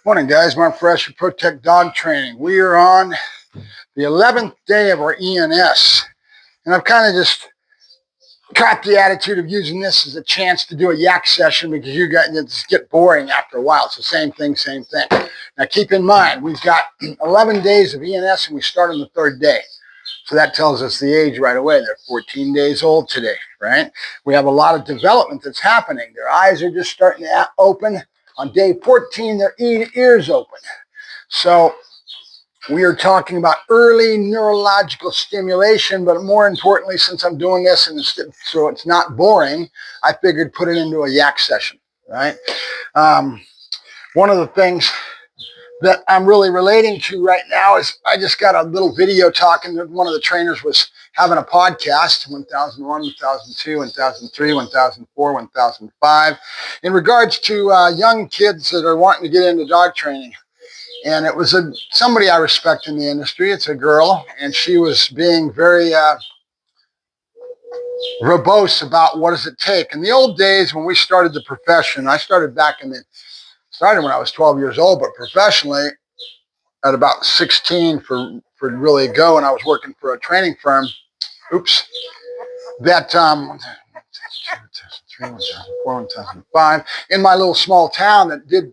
Morning, guys. Mark Ferrasci, Protect Dog Training. We are on the 11th day of our ENS, and I've kind of just caught the attitude of using this as a chance to do a yak session because you guys just get boring after a while. It's the same thing, same thing. Now, keep in mind, we've got 11 days of ENS, and we start on the third day. So that tells us the age right away. They're 14 days old today, right? We have a lot of development that's happening. Their eyes are just starting to open. On day 14, their ears open. So we are talking about early neurological stimulation, but more importantly, since I'm doing this and so it's not boring, I figured put it into a yak session, right? One of the things that I'm really relating to right now is I just got a little video talking that one of the trainers was having a podcast, 1001, 1002, 1003, 1004, 1005, in regards to young kids that are wanting to get into dog training. And it was somebody I respect in the industry. It's a girl, and she was being very verbose about what does it take. In the old days when we started the profession, I started when I was 12 years old, but professionally at about 16 for really go, and I was working for a training firm. Oops. That 2003, 2004, 2005 in my little small town that did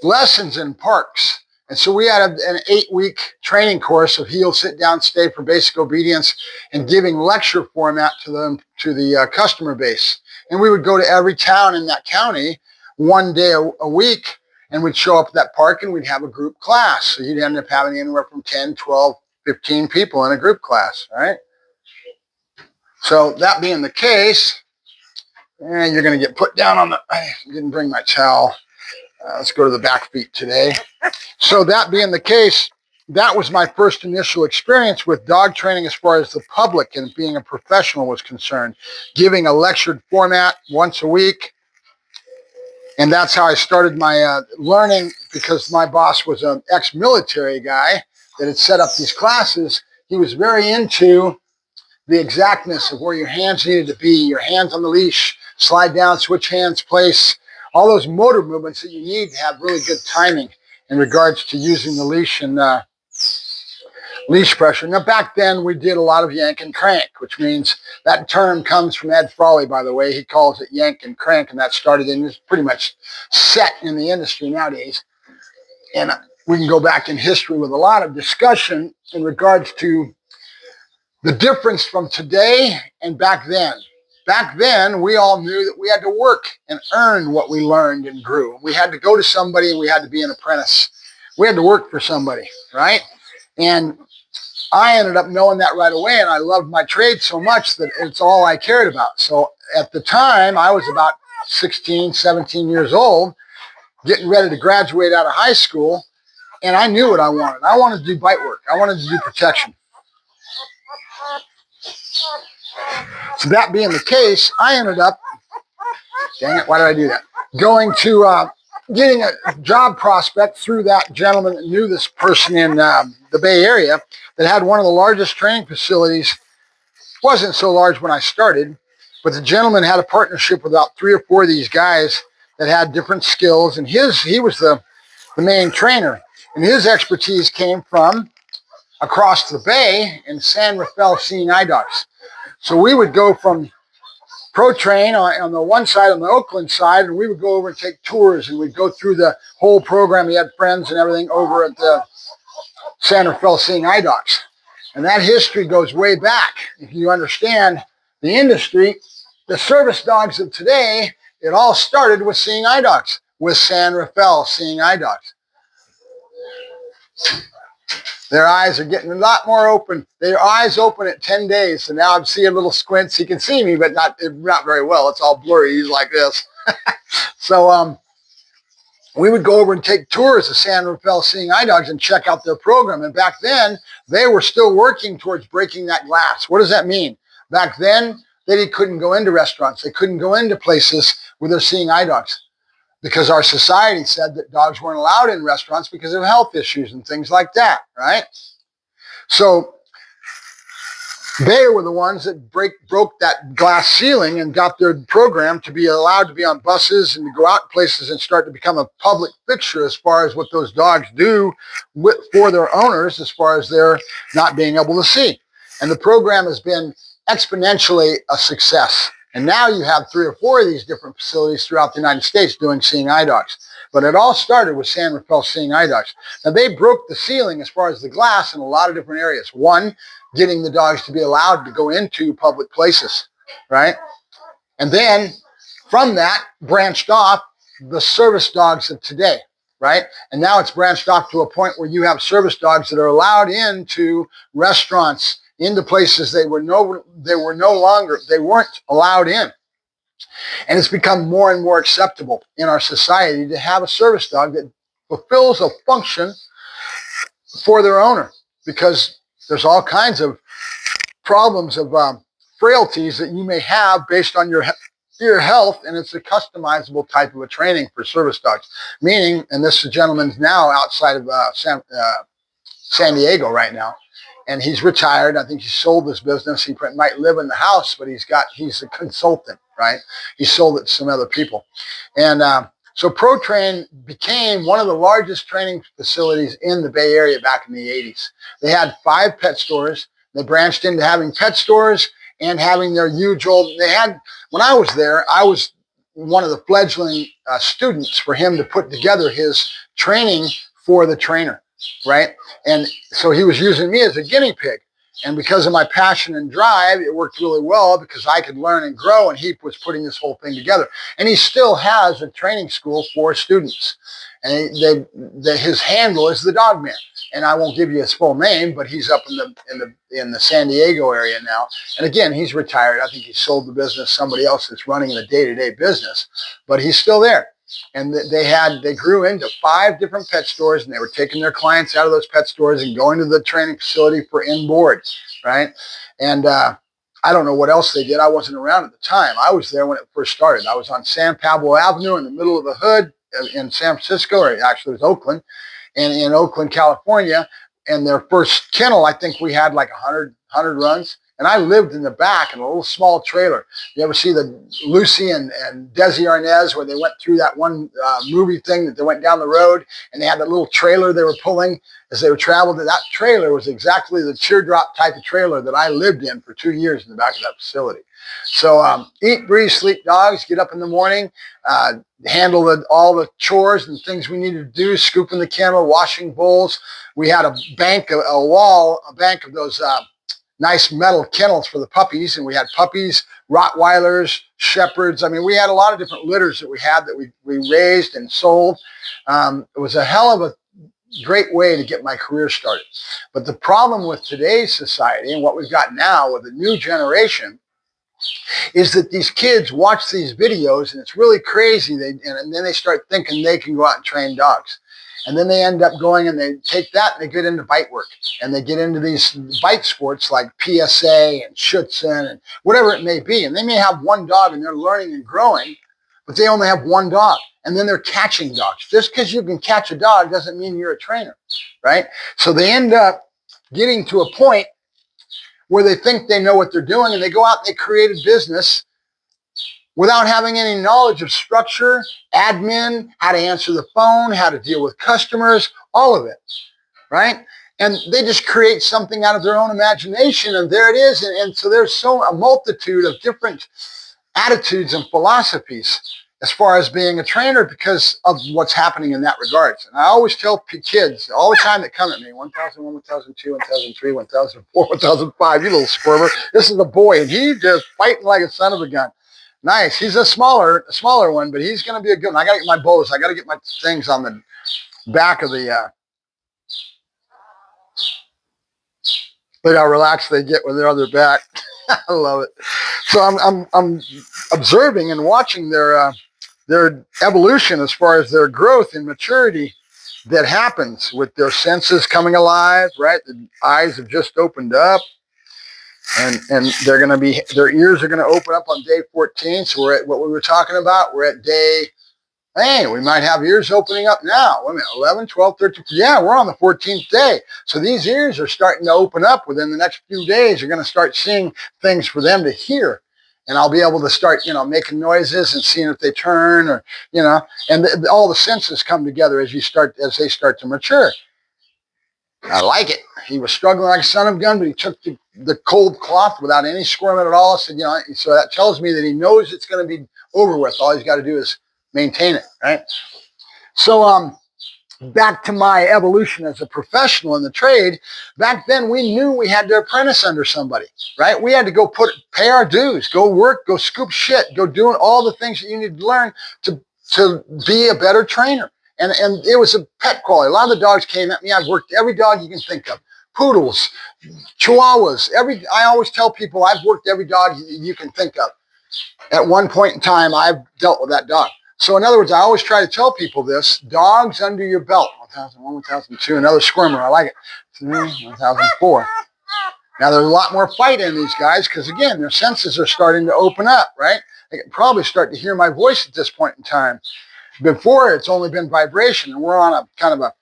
lessons in parks. And so we had an 8-week training course of heel, sit down, stay for basic obedience, and giving lecture format to the customer base. And we would go to every town in that county one day a week, and we'd show up at that park and we'd have a group class. So you'd end up having anywhere from 10, 12, 15 people in a group class, right? So that being the case, and you're going to get put down on the, I didn't bring my towel. Let's go to the back feet today. So that being the case, that was my first initial experience with dog training as far as the public and being a professional was concerned, giving a lectured format once a week. And that's how I started my learning, because my boss was an ex-military guy that had set up these classes. He was very into the exactness of where your hands needed to be, your hands on the leash, slide down, switch hands, place, all those motor movements that you need to have really good timing in regards to using the leash and leash pressure. Now, back then, we did a lot of yank and crank, which means that term comes from Ed Frawley, by the way. He calls it yank and crank, and that started in, it's pretty much set in the industry nowadays. And we can go back in history with a lot of discussion in regards to the difference from today and back then. Back then, we all knew that we had to work and earn what we learned and grew. We had to go to somebody and we had to be an apprentice. We had to work for somebody, right? And I ended up knowing that right away, and I loved my trade so much that it's all I cared about. So at the time, I was about 16, 17 years old, getting ready to graduate out of high school, and I knew what I wanted. I wanted to do bite work. I wanted to do protection. So that being the case, I ended up, dang it, why did I do that? Going to getting a job prospect through that gentleman that knew this person in the Bay Area that had one of the largest training facilities. Wasn't so large when I started, but the gentleman had a partnership with about 3 or 4 of these guys that had different skills, and he was the main trainer, and his expertise came from across the bay in San Rafael seeing eye dogs. So we would go from Pro Train on the one side, on the Oakland side, and we would go over and take tours, and we'd go through the whole program. He had friends and everything over at the San Rafael seeing eye dogs. And that history goes way back. If you understand the industry, the service dogs of today, it all started with seeing eye dogs, with San Rafael seeing eye dogs. Their eyes are getting a lot more open. Their eyes open at 10 days. So now I'm seeing little squints. He can see me, but not very well. It's all blurry. He's like this. So we would go over and take tours of San Rafael seeing eye dogs and check out their program. And back then, they were still working towards breaking that glass. What does that mean? Back then, they couldn't go into restaurants. They couldn't go into places where they're seeing eye dogs, because our society said that dogs weren't allowed in restaurants because of health issues and things like that, right? So They were the ones that broke that glass ceiling and got their program to be allowed to be on buses and to go out places and start to become a public fixture as far as what those dogs do for their owners as far as their not being able to see. And the program has been exponentially a success. And now you have 3 or 4 of these different facilities throughout the United States doing seeing eye dogs. But it all started with San Rafael Seeing Eye Dogs. Now, they broke the ceiling as far as the glass in a lot of different areas. One, getting the dogs to be allowed to go into public places, right? And then from that branched off the service dogs of today, right? And now it's branched off to a point where you have service dogs that are allowed into restaurants, into places they weren't allowed in. And it's become more and more acceptable in our society to have a service dog that fulfills a function for their owner, because there's all kinds of problems of frailties that you may have based on your health, and it's a customizable type of a training for service dogs. Meaning, and this gentleman's now outside of San Diego right now, and he's retired. I think he sold his business. He might live in the house, but he's a consultant, right? He sold it to some other people. And so ProTrain became one of the largest training facilities in the Bay Area back in the 80s. They had 5 pet stores. They branched into having pet stores and having their huge when I was there, I was one of the fledgling students for him to put together his training for the trainer, right? And so he was using me as a guinea pig. And because of my passion and drive, it worked really well because I could learn and grow, and he was putting this whole thing together. And he still has a training school for students. And his handle is the Dog Man. And I won't give you his full name, but he's up in the San Diego area now. And again, he's retired. I think he sold the business. Somebody else that's running the day-to-day business, but he's still there. And they grew into 5 different pet stores, and they were taking their clients out of those pet stores and going to the training facility for inboard, right? And I don't know what else they did. I wasn't around at the time. I was there when it first started. I was on San Pablo Avenue in the middle of the hood in San Francisco, or actually it was Oakland, and in Oakland, California. And their first kennel, I think we had like 100 runs. And I lived in the back in a little small trailer. You ever see the Lucy and Desi Arnaz where they went through that one movie thing that they went down the road and they had that little trailer they were pulling as they were traveling? That trailer was exactly the teardrop type of trailer that I lived in for 2 years in the back of that facility. So eat, breathe, sleep dogs, get up in the morning, handle all the chores and things we needed to do, scooping the kennel, washing bowls. We had a bank of those nice metal kennels for the puppies, and we had puppies, Rottweilers, Shepherds. I mean, we had a lot of different litters that we had that we raised and sold. It was a hell of a great way to get my career started. But the problem with today's society and what we've got now with the new generation is that these kids watch these videos, and it's really crazy. And then they start thinking they can go out and train dogs. And then they end up going and they take that and they get into bite work. And they get into these bite sports like PSA and Schutzen and whatever it may be. And they may have one dog and they're learning and growing, but they only have one dog. And then they're catching dogs. Just because you can catch a dog doesn't mean you're a trainer, right? So they end up getting to a point where they think they know what they're doing, and they go out and they create a business without having any knowledge of structure, admin, how to answer the phone, how to deal with customers, all of it, right? And they just create something out of their own imagination, and there it is. And so there's a multitude of different attitudes and philosophies as far as being a trainer because of what's happening in that regards. And I always tell kids all the time that come at me, 1001, 1002, 1003, 1004, 1005, you little squirmer. This is a boy, and he's just fighting like a son of a gun. Nice. He's a smaller one, but he's going to be a good one. I got to get my bows. I got to get my things on the back of the. Look how relaxed they get when they're on their back. I love it. So I'm observing and watching their evolution as far as their growth and maturity that happens with their senses coming alive. Right, the eyes have just opened up. And their ears are going to open up on day 14. So we're at what we were talking about. We're at day Hey, we might have ears opening up now. Wait a minute, 11, 12, 13. Yeah, we're on the 14th day. So these ears are starting to open up within the next few days. You're going to start seeing things for them to hear. And I'll be able to start, making noises and seeing if they turn or, and all the senses come together as they start to mature. I like it. He was struggling like a son of a gun, but he took the cold cloth without any squirming at all. I said, so that tells me that he knows it's going to be over with. All he's got to do is maintain it, right? So back to my evolution as a professional in the trade, back then we knew we had to apprentice under somebody, right? We had to go pay our dues, go work, go scoop shit, go doing all the things that you need to learn to be a better trainer. And it was a pet quality. A lot of the dogs came at me. I've worked every dog you can think of. Poodles, Chihuahuas. I always tell people I've worked every dog you can think of. At one point in time, I've dealt with that dog. So in other words, I always try to tell people this: dogs under your belt. 1001, 1002, another squirmer. I like it. 1004. Now there's a lot more fight in these guys because again, their senses are starting to open up, right? They can probably start to hear my voice at this point in time. Before, it's only been vibration, and we're on a kind of a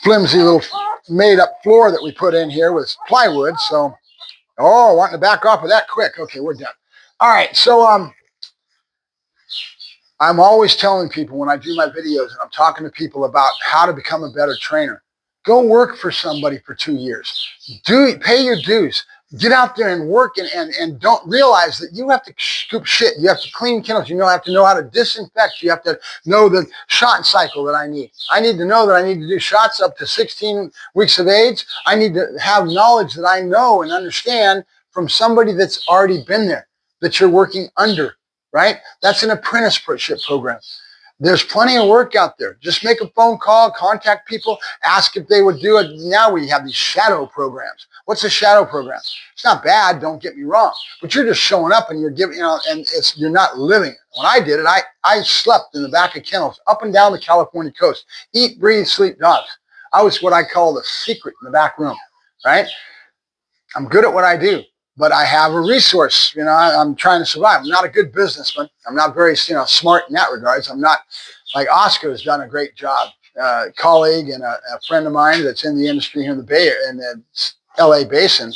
flimsy little made-up floor that we put in here with plywood. So, wanting to back off of that quick. Okay, we're done. All right, so I'm always telling people when I do my videos and I'm talking to people about how to become a better trainer, go work for somebody for 2 years. Pay your dues. Get out there and work and don't realize that you have to scoop shit. You have to clean kennels. You have to know how to disinfect. You have to know the shot cycle that I need. I need to know that I need to do shots up to 16 weeks of age. I need to have knowledge that I know and understand from somebody that's already been there, that you're working under, right? That's an apprenticeship program. There's plenty of work out there. Just make a phone call, contact people, ask if they would do it. Now we have these shadow programs. What's a shadow program? It's not bad, don't get me wrong, but you're just showing up and you're giving, and you're not living it. When I did it, I slept in the back of kennels up and down the California coast. Eat, breathe, sleep dogs. I was what I call the secret in the back room, right? I'm good at what I do, but I have a resource. I'm trying to survive. I'm not a good businessman. I'm not very, smart in that regards. I'm not like Oscar has done a great job. Colleague and a friend of mine that's in the industry here in the Bay Area, in the LA basin,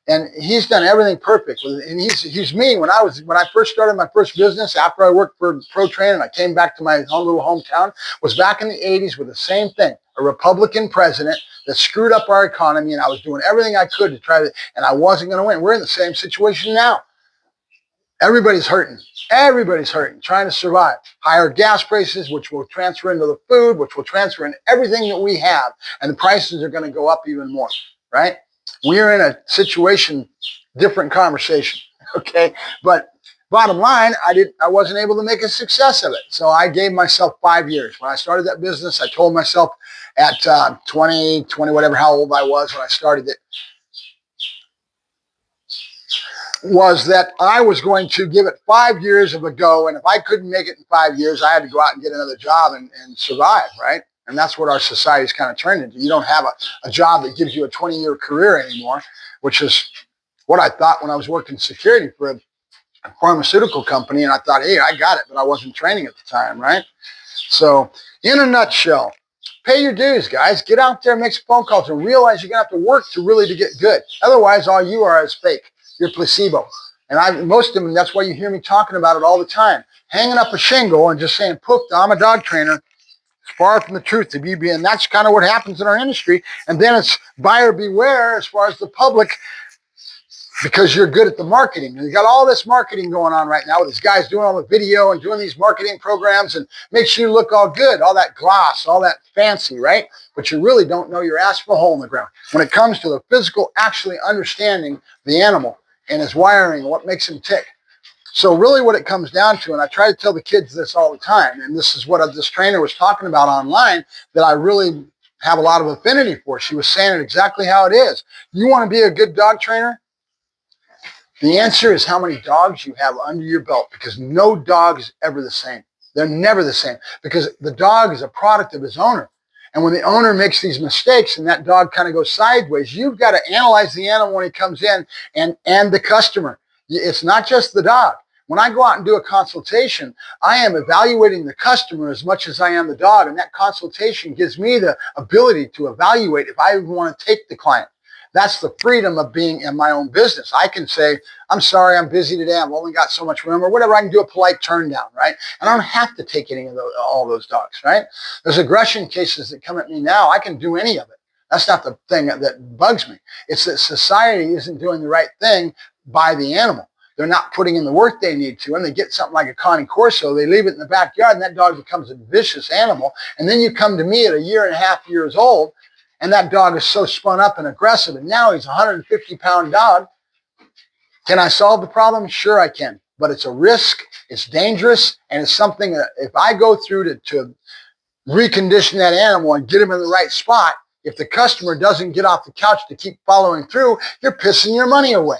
and he's done everything perfect. And he's me. When I first started my first business after I worked for Pro Train and I came back to my little hometown, was back in the 80s with the same thing. A Republican president that screwed up our economy, and I was doing everything I could to try to, and I wasn't going to win. We're in the same situation now. Everybody's hurting. Everybody's hurting, trying to survive. Higher gas prices, which will transfer into the food, which will transfer into everything that we have, and the prices are going to go up even more, right? We're in a situation, different conversation, okay? But bottom line, I wasn't able to make a success of it. So I gave myself 5 years. When I started that business, I told myself at 20, whatever, how old I was when I started it, was that I was going to give it 5 years of a go. And if I couldn't make it in 5 years, I had to go out and get another job and survive, right? And that's what our society's kind of turned into. You don't have a job that gives you a 20-year career anymore, which is what I thought when I was working security for a pharmaceutical company. And I thought, hey, I got it, but I wasn't training at the time, right? So in a nutshell, pay your dues, guys. Get out there, make some phone calls, and realize you're going to have to work to get good. Otherwise, all you are is fake. You're placebo. And most of them, that's why you hear me talking about it all the time. Hanging up a shingle and just saying, poof, I'm a dog trainer. It's far from the truth to be, and that's kind of what happens in our industry. And then it's buyer beware as far as the public, because you're good at the marketing. And you got all this marketing going on right now with these guys doing all the video and doing these marketing programs and makes you look all good, all that gloss, all that fancy, right? But you really don't know your ass from a hole in the ground when it comes to the physical, actually understanding the animal and his wiring and what makes him tick. So really what it comes down to, and I try to tell the kids this all the time, and this is what this trainer was talking about online that I really have a lot of affinity for. She was saying it exactly how it is. You want to be a good dog trainer? The answer is how many dogs you have under your belt, because no dog is ever the same. They're never the same, because the dog is a product of his owner. And when the owner makes these mistakes and that dog kind of goes sideways, you've got to analyze the animal when he comes in and the customer. It's not just the dog. When I go out and do a consultation, I am evaluating the customer as much as I am the dog, and that consultation gives me the ability to evaluate if I want to take the client. That's the freedom of being in my own business. I can say, I'm sorry, I'm busy today. I've only got so much room or whatever. I can do a polite turn down, right? And I don't have to take any of those, all those dogs, right? There's aggression cases that come at me now. I can do any of it. That's not the thing that bugs me. It's that society isn't doing the right thing by the animal. They're not putting in the work they need to, and they get something like a Connie Corso, they leave it in the backyard, and that dog becomes a vicious animal. And then you come to me at 1.5 years old, and that dog is so spun up and aggressive, and now he's a 150-pound dog. Can I solve the problem? Sure I can. But it's a risk, it's dangerous, and it's something that if I go through to recondition that animal and get him in the right spot, if the customer doesn't get off the couch to keep following through, you're pissing your money away.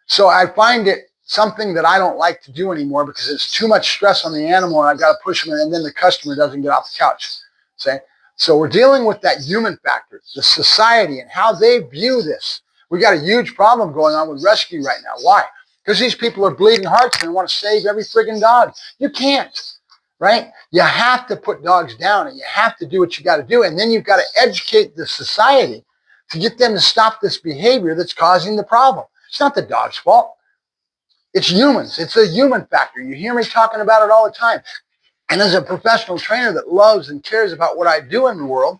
So I find it something that I don't like to do anymore because it's too much stress on the animal and I've got to push them and then the customer doesn't get off the couch. See? So we're dealing with that human factor, the society and how they view this. We got a huge problem going on with rescue right now. Why? Because these people are bleeding hearts and they want to save every friggin' dog. You can't, right? You have to put dogs down and you have to do what you got to do. And then you've got to educate the society to get them to stop this behavior that's causing the problem. It's not the dog's fault. It's humans. It's a human factor. You hear me talking about it all the time. And as a professional trainer that loves and cares about what I do in the world,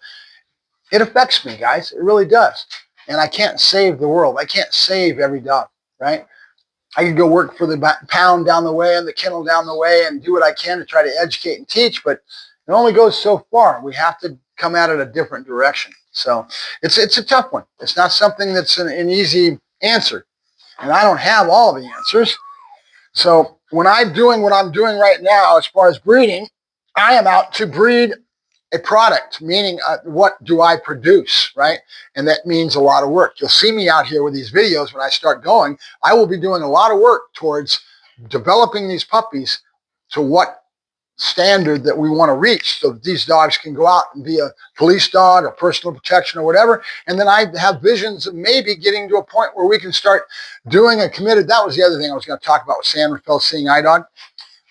it affects me, guys. It really does. And I can't save the world. I can't save every dog, right? I could go work for the pound down the way and the kennel down the way and do what I can to try to educate and teach, but it only goes so far. We have to come at it a different direction. So it's a tough one. It's not something that's an easy answer. And I don't have all the answers. So when I'm doing what I'm doing right now as far as breeding, I am out to breed a product, meaning what do I produce, right? And that means a lot of work. You'll see me out here with these videos when I start going. I will be doing a lot of work towards developing these puppies to what standard that we want to reach so that these dogs can go out and be a police dog or personal protection or whatever. And then I have visions of maybe getting to a point where we can start doing a committed. That was the other thing I was going to talk about with San Rafael Seeing Eye Dog.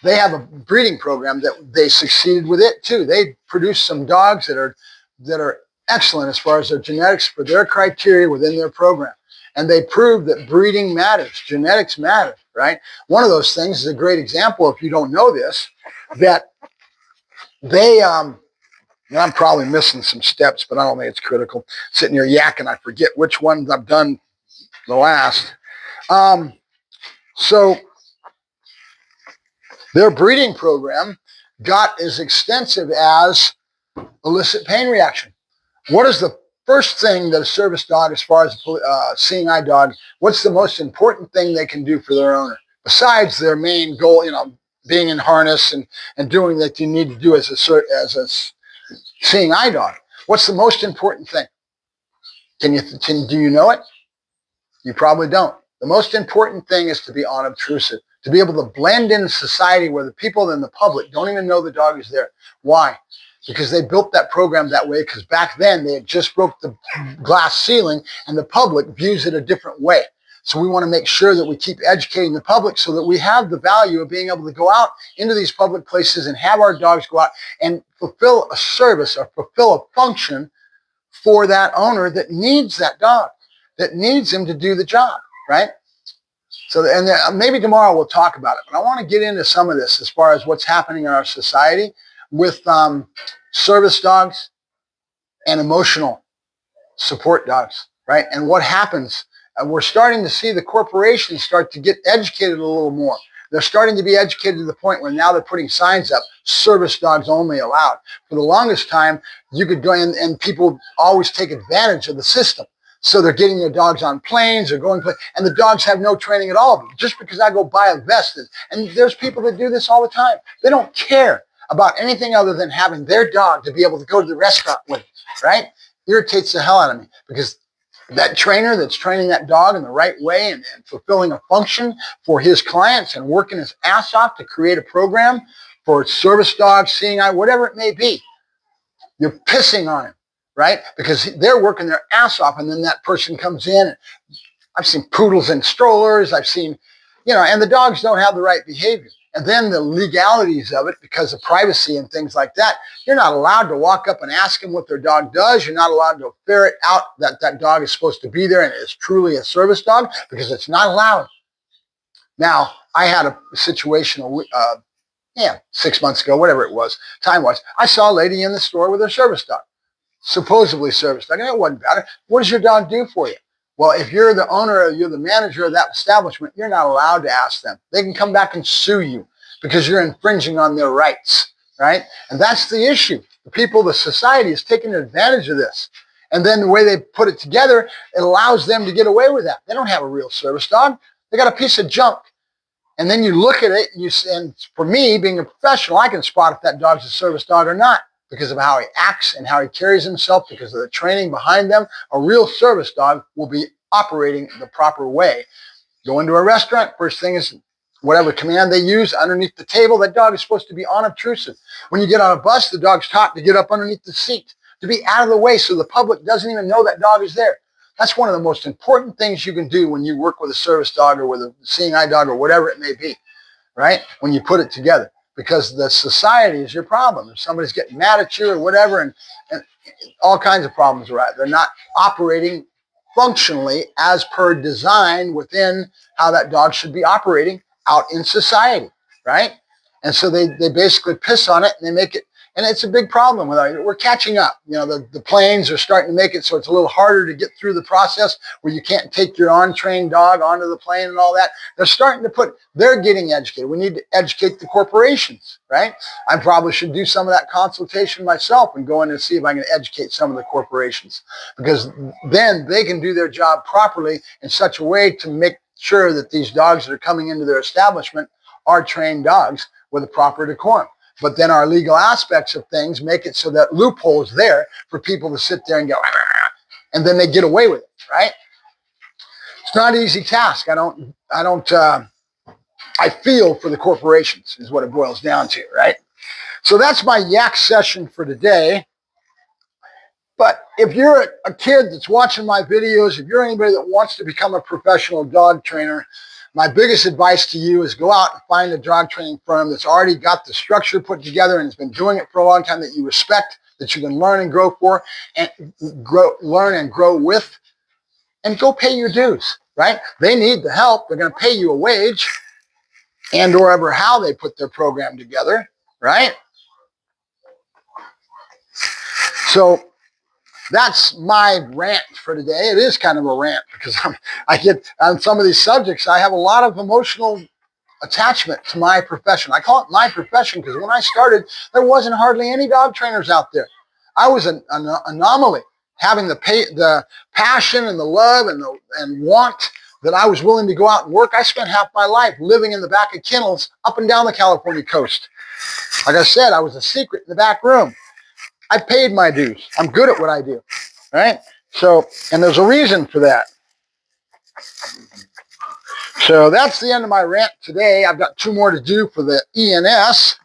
They have a breeding program that they succeeded with it too. They produced some dogs that are excellent as far as their genetics for their criteria within their program. And they proved that breeding matters, genetics matter, right? One of those things is a great example, if you don't know this, that they, and I'm probably missing some steps, but I don't think it's critical. Sitting here yakking, I forget which ones I've done the last. So their breeding program got as extensive as illicit pain reaction. What is the first thing that a service dog, as far as a seeing eye dog, what's the most important thing they can do for their owner? Besides their main goal, being in harness and doing that you need to do as a seeing eye dog. What's the most important thing? Do you know it? You probably don't. The most important thing is to be unobtrusive, to be able to blend in society where the people and the public don't even know the dog is there. Why? Because they built that program that way because back then they had just broke the glass ceiling and the public views it a different way. So we want to make sure that we keep educating the public so that we have the value of being able to go out into these public places and have our dogs go out and fulfill a service or fulfill a function for that owner that needs that dog, that needs him to do the job, right? So, and maybe tomorrow we'll talk about it, but I want to get into some of this as far as what's happening in our society with service dogs and emotional support dogs, right? And what happens. We're starting to see the corporations start to get educated a little more. They're starting to be educated to the point where now they're putting signs up, service dogs only allowed. For the longest time, you could go in and people always take advantage of the system. So they're getting their dogs on planes or going, and the dogs have no training at all. Just because I go buy a vest, and there's people that do this all the time. They don't care about anything other than having their dog to be able to go to the restaurant with, right? Irritates the hell out of me because that trainer that's training that dog in the right way and fulfilling a function for his clients and working his ass off to create a program for service dogs, seeing eye, whatever it may be, you're pissing on him, right? Because they're working their ass off and then that person comes in. I've seen poodles in strollers. I've seen and the dogs don't have the right behavior. And then the legalities of it, because of privacy and things like that, you're not allowed to walk up and ask them what their dog does. You're not allowed to ferret out that that dog is supposed to be there and is truly a service dog, because it's not allowed. Now, I had a situation 6 months ago, whatever it was, time-wise. I saw a lady in the store with her service dog, supposedly service dog, and it wasn't bad. What does your dog do for you? Well, if you're the owner or you're the manager of that establishment, you're not allowed to ask them. They can come back and sue you because you're infringing on their rights, right? And that's the issue. The people, the society is taking advantage of this. And then the way they put it together, it allows them to get away with that. They don't have a real service dog. They got a piece of junk. And then you look at it, and for me, being a professional, I can spot if that dog's a service dog or not because of how he acts and how he carries himself, because of the training behind them. A real service dog will be operating the proper way. Go into a restaurant, first thing is whatever command they use underneath the table, that dog is supposed to be unobtrusive. When you get on a bus, the dog's taught to get up underneath the seat, to be out of the way so the public doesn't even know that dog is there. That's one of the most important things you can do when you work with a service dog or with a seeing eye dog or whatever it may be, right? When you put it together, because the society is your problem. If somebody's getting mad at you or whatever, and all kinds of problems arise. They're not operating functionally as per design within how that dog should be operating out in society, right? And so they basically piss on it and they make it, and it's a big problem with our, we're catching up. The planes are starting to make it so it's a little harder to get through the process where you can't take your untrained dog onto the plane and all that. They're getting educated. We need to educate the corporations, right? I probably should do some of that consultation myself and go in and see if I can educate some of the corporations, because then they can do their job properly in such a way to make sure that these dogs that are coming into their establishment are trained dogs with a proper decorum. But then our legal aspects of things make it so that loopholes there for people to sit there and go, and then they get away with it, right? It's not an easy task. I feel for the corporations is what it boils down to, right? So that's my yak session for today. But if you're a kid that's watching my videos, if you're anybody that wants to become a professional dog trainer, my biggest advice to you is go out and find a dog training firm that's already got the structure put together and has been doing it for a long time, that you respect, that you can learn and grow for, and learn and grow with, and go pay your dues, right? They need the help. They're going to pay you a wage and or ever how they put their program together, right? So that's my rant for today. It is kind of a rant because I get on some of these subjects, I have a lot of emotional attachment to my profession. I call it my profession because when I started, there wasn't hardly any dog trainers out there. I was an anomaly, having the passion and the love and want that I was willing to go out and work. I spent half my life living in the back of kennels up and down the California coast. Like I said, I was a secret in the back room. I paid my dues. I'm good at what I do, right? So, and there's a reason for that. So that's the end of my rant today. I've got 2 more to do for the ENS,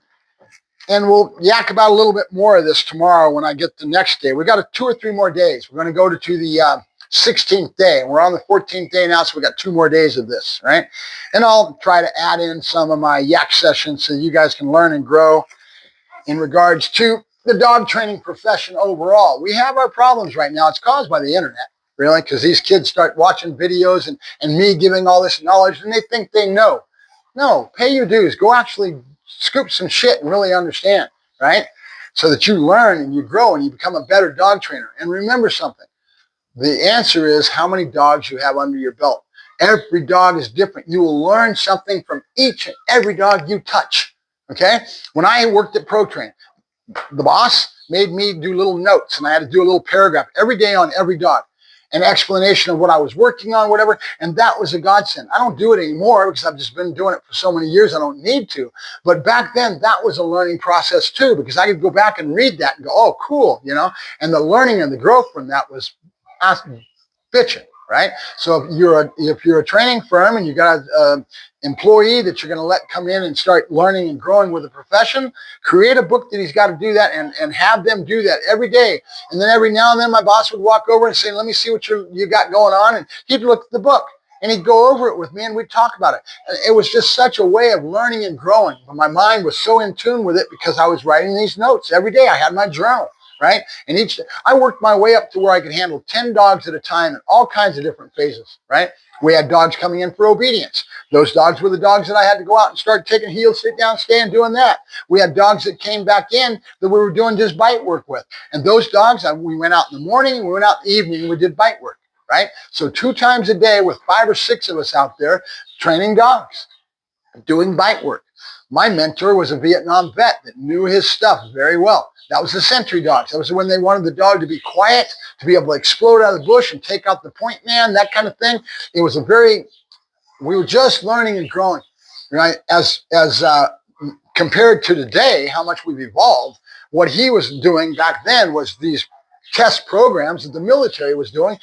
and we'll yak about a little bit more of this tomorrow when I get the next day. We've got 2 or 3 more days. We're going to go to the 16th day. We're on the 14th day now, so we've got 2 more days of this, right? And I'll try to add in some of my yak sessions so you guys can learn and grow in regards to the dog training profession overall. We have our problems right now. It's caused by the internet, really, because these kids start watching videos and me giving all this knowledge, and they think they know. No, pay your dues. Go actually scoop some shit and really understand, right? So that you learn and you grow and you become a better dog trainer. And remember something. The answer is how many dogs you have under your belt. Every dog is different. You will learn something from each and every dog you touch, okay? When I worked at ProTrain, the boss made me do little notes, and I had to do a little paragraph every day on every dog, an explanation of what I was working on, whatever, and that was a godsend. I don't do it anymore because I've just been doing it for so many years I don't need to. But back then, that was a learning process too, because I could go back and read that and go, oh, cool, and the learning and the growth from that was bitching, right? So if you're a training firm and you got an employee that you're going to let come in and start learning and growing with the profession, create a book that he's got to do that and have them do that every day. And then every now and then my boss would walk over and say, let me see what you got going on. And he'd look at the book And he'd go over it with me and we'd talk about it. And it was just such a way of learning and growing. But my mind was so in tune with it because I was writing these notes every day. I had my journal, right? And I worked my way up to where I could handle 10 dogs at a time in all kinds of different phases, right? We had dogs coming in for obedience. Those dogs were the dogs that I had to go out and start taking heel, sit down, stay, and doing that. We had dogs that came back in that we were doing just bite work with. And those dogs, we went out in the morning, we went out in the evening, and we did bite work, right? So 2 times a day with 5 or 6 of us out there training dogs, doing bite work. My mentor was a Vietnam vet that knew his stuff very well. That was the sentry dogs. That was when they wanted the dog to be quiet, to be able to explode out of the bush and take out the point man, that kind of thing. It was we were just learning and growing, right? As compared to today, how much we've evolved. What he was doing back then was these test programs that the military was doing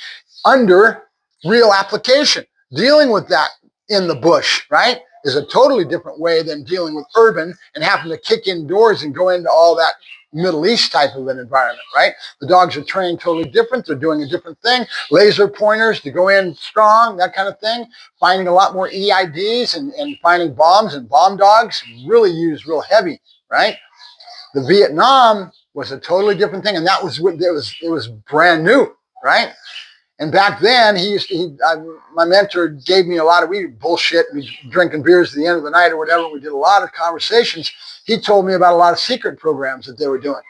under real application. Dealing with that in the bush, right, is a totally different way than dealing with urban and having to kick indoors and go into all that Middle East type of an environment, right? The dogs are trained totally different. They're doing a different thing. Laser pointers to go in strong, that kind of thing. Finding a lot more EIDs and finding bombs and bomb dogs really used real heavy, right? The Vietnam was a totally different thing, and that was it was brand new, right? And back then, my mentor gave me a lot of, we bullshit, we drinking beers at the end of the night or whatever. We did a lot of conversations. He told me about a lot of secret programs that they were doing.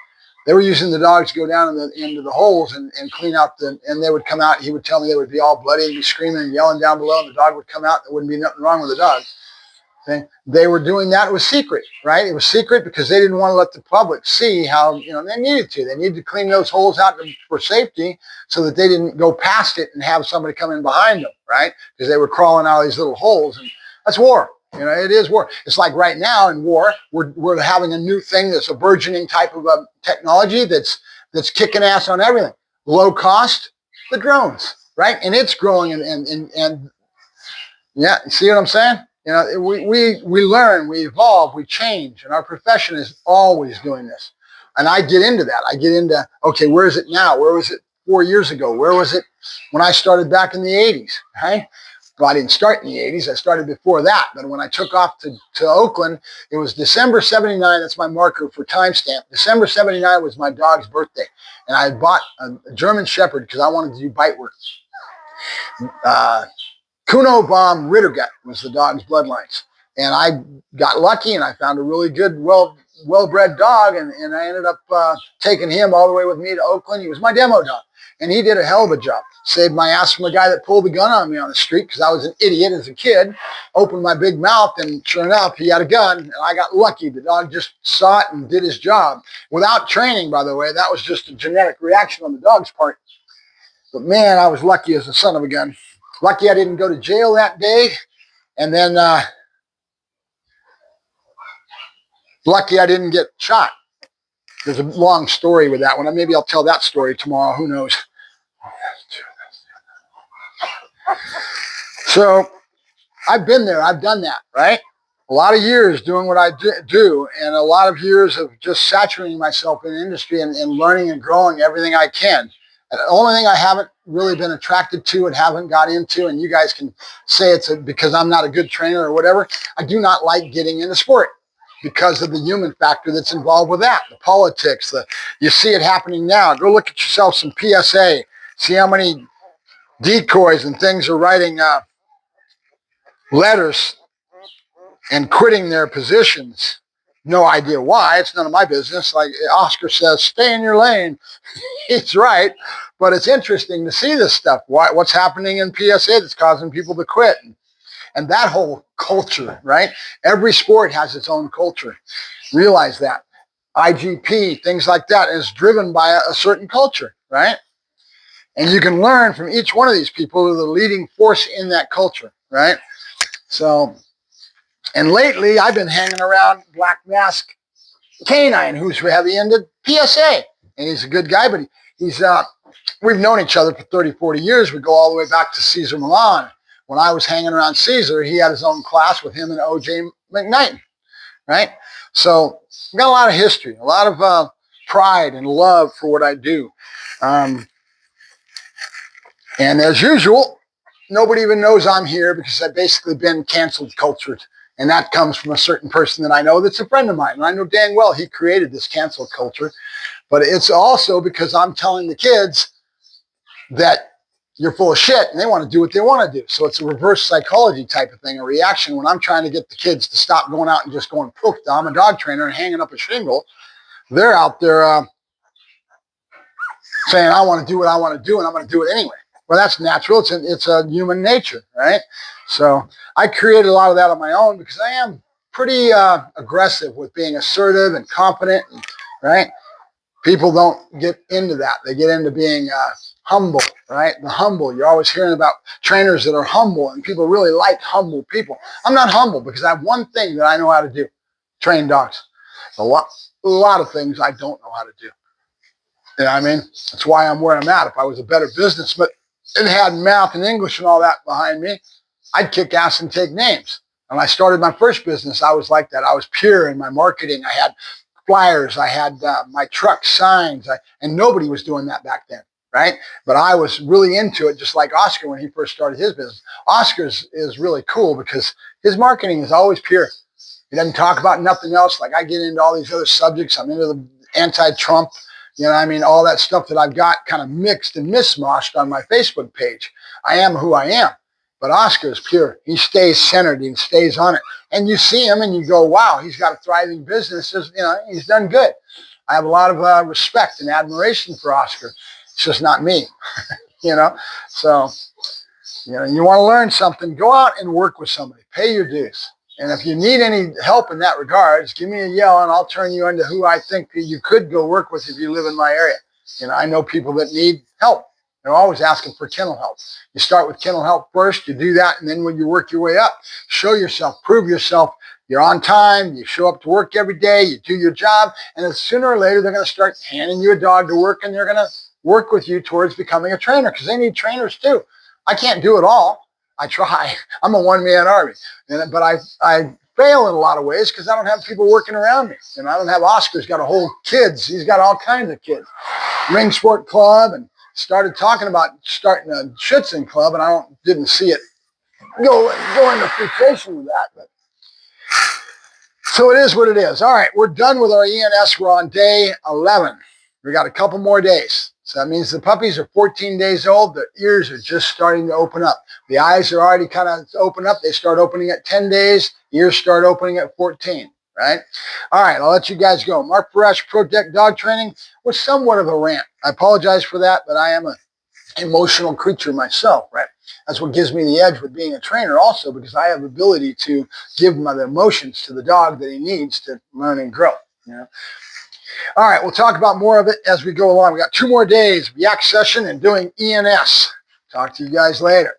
They were using the dogs to go down into the holes and clean out and they would come out. He would tell me they would be all bloody and be screaming and yelling down below, and the dog would come out. There wouldn't be nothing wrong with the dog. Okay? They were doing that. It was secret, right? It was secret because they didn't want to let the public see how, they needed to. They needed to clean those holes out for safety so that they didn't go past it and have somebody come in behind them, right? Because they were crawling out of these little holes. And that's war. It is war. It's like right now in war, we're having a new thing that's a burgeoning type of technology that's kicking ass on everything. Low cost, the drones, right? And it's growing and yeah, you see what I'm saying? We learn, we evolve, we change, and our profession is always doing this. And I get into that. I get into, okay, where is it now? Where was it 4 years ago? Where was it when I started back in the 80s, right? Well, I didn't start in the 80s. I started before that. But when I took off to Oakland, it was December 79. That's my marker for timestamp. December 79 was my dog's birthday. And I had bought a German Shepherd because I wanted to do bite work. Kuno Baum Rittergut was the dog's bloodlines. And I got lucky and I found a really good, well-bred dog. And I ended up taking him all the way with me to Oakland. He was my demo dog. And he did a hell of a job. Saved my ass from a guy that pulled the gun on me on the street because I was an idiot as a kid. Opened my big mouth and sure enough, he had a gun. And I got lucky. The dog just saw it and did his job. Without training, by the way. That was just a genetic reaction on the dog's part. But man, I was lucky as a son of a gun. Lucky I didn't go to jail that day. And then lucky I didn't get shot. There's a long story with that one. Maybe I'll tell that story tomorrow. Who knows? So I've been there. I've done that, right? A lot of years doing what I do and a lot of years of just saturating myself in the industry and learning and growing everything I can. And the only thing I haven't really been attracted to and haven't got into, and you guys can say it's because I'm not a good trainer or whatever, I do not like getting into sport because of the human factor that's involved with that, the politics. You see it happening now. Go look at yourself some PSA. See how many decoys and things are writing letters and quitting their positions. No idea why. It's none of my business. Like Oscar says, stay in your lane. He's right. But it's interesting to see this stuff. What's happening in PSA that's causing people to quit. And that whole culture, right? Every sport has its own culture. Realize that. IGP, things like that is driven by a certain culture, right? And you can learn from each one of these people who are the leading force in that culture, right? So, and lately I've been hanging around Black Mask Canine, who's heavy into PSA. And he's a good guy, but we've known each other for 30, 40 years. We go all the way back to Caesar Milan. When I was hanging around Caesar, he had his own class with him and O.J. McKnight, right? So I've got a lot of history, a lot of pride and love for what I do. And as usual, nobody even knows I'm here because I've basically been canceled cultured. And that comes from a certain person that I know that's a friend of mine. And I know dang well he created this cancel culture. But it's also because I'm telling the kids that you're full of shit and they want to do what they want to do. So it's a reverse psychology type of thing, a reaction when I'm trying to get the kids to stop going out and just going, poof, I'm a dog trainer and hanging up a shingle. They're out there saying, I want to do what I want to do and I'm going to do it anyway. Well, that's natural. It's a human nature, right? So I created a lot of that on my own because I am pretty aggressive with being assertive and confident, right? People don't get into that. They get into being humble, right? The humble. You're always hearing about trainers that are humble, and people really like humble people. I'm not humble because I have one thing that I know how to do: train dogs. A lot of things I don't know how to do. You know what I mean? That's why I'm where I'm at. If I was a better businessman and had math and English and all that behind me, I'd kick ass and take names. When I started my first business, I was like that. I was pure in my marketing. I had flyers. I had my truck signs. And nobody was doing that back then, right? But I was really into it, just like Oscar when he first started his business. Oscar is really cool because his marketing is always pure. He doesn't talk about nothing else. Like I get into all these other subjects. I'm into the anti-Trump, you know what I mean? All that stuff that I've got kind of mixed and mismoshed on my Facebook page. I am who I am. But Oscar is pure. He stays centered. He stays on it. And you see him and you go, wow, he's got a thriving business. You know, he's done good. I have a lot of respect and admiration for Oscar. It's just not me, you know? So, you know, you want to learn something, go out and work with somebody. Pay your dues. And if you need any help in that regards, give me a yell and I'll turn you into who I think you could go work with if you live in my area. You know, I know people that need help. They're always asking for kennel help. You start with kennel help first, you do that, and then when you work your way up, show yourself, prove yourself. You're on time, you show up to work every day, you do your job, and then sooner or later they're going to start handing you a dog to work and they're going to work with you towards becoming a trainer because they need trainers too. I can't do it all. I try. I'm a one-man army. But I fail in a lot of ways because I don't have people working around me. And I don't have Oscar's got a whole kids. He's got all kinds of kids. Ring Sport Club and started talking about starting a Schützen club, and I didn't see it go into fruition with that. But so it is what it is. All right, we're done with our ENS. We're on day 11. We got a couple more days. So that means the puppies are 14 days old. Their ears are just starting to open up. The eyes are already kind of open up. They start opening at 10 days. Ears start opening at 14, right? All right, I'll let you guys go. Mark Ferrasci, Pro Deck Dog Training, was somewhat of a rant. I apologize for that, but I am an emotional creature myself, right? That's what gives me the edge with being a trainer also, because I have the ability to give my emotions to the dog that he needs to learn and grow, you know? All right, we'll talk about more of it as we go along. We got 2 more days of yak session and doing ENS. Talk to you guys later.